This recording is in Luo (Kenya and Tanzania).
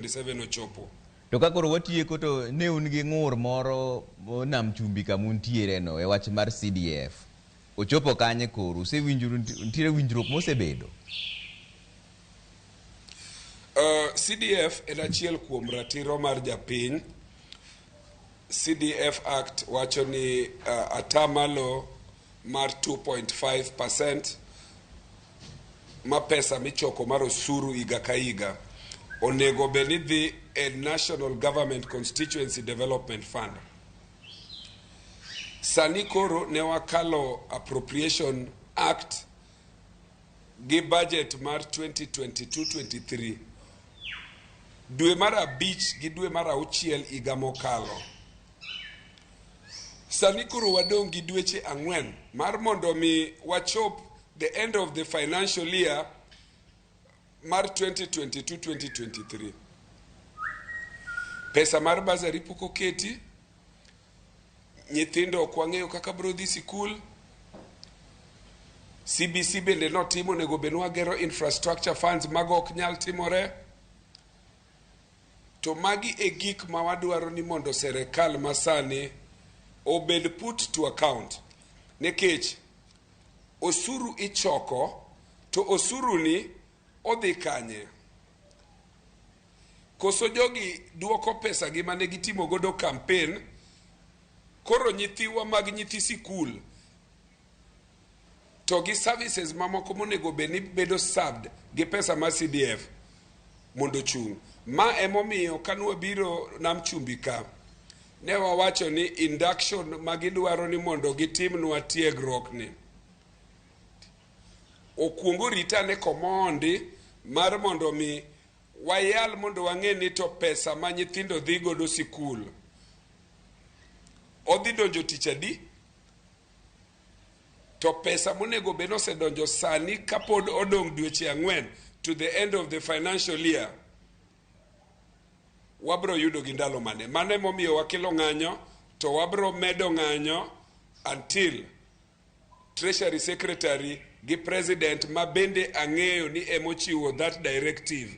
27 ochopo. To kakoro watieko to ne un gi ng'ur moro nam chumbi kamuntiere no e wach mar CDF. Ochopo kanye koro usewinjuru ntiere winjruok mosebedo? CDF en achiel kuom ratiro mar japiny. CDF Act wacho ni atamalo mar 2.5% ma pesa michoko mar osuru iga ka iga onego beni dhi e National Government Constituency Development Fund. Sani koro ne wakalo Appropriation Act gi budget mar 2022-23 dwe mar abich gi dwe mar auchiel iga mokalo. Sani koro wadong' gi dweche 4 mar mondo mi wachop the end of the financial year mar 2022-2023. Pesa mar bazari pok oketi, nyithindo ok wang'eyo kaka bro dhi sikul. CBC bende notimo nego benwa gero infrastructure funds mago ok nyal timore. To magi e gik ma wadwaro ni mondo serikal masani obed put to account. Nekech osuru ichoko to osuru ni odhi kanye. Koso jogi duoko pesa gi mane gitimo godo campaign, koro nyithiwa mag nyithi sikul to gi services mamoko monego beni bedo served gi pesa ma CDF mondo chung. Ma emomiyo kanwa biro nam chumbi ka ne wawacho ni induction magidwaro ni mondo gitimnwa tiegruok ni okuongo ritane komondi mar mondo mi wayal mondo wang'e ni to pesa ma nyithindo dhi godo sikul odhi donjo tich adi, to pesa monego beno sedonjo sani kapod odong' dweche 4 to the end of the financial year wabro yudo gi ndalo mane. Mane momiyo wakelo ng'anyo, to wabro medo ng'anyo until Treasury Secretary gi President ma bende ang'eyo ni emochiwo that directive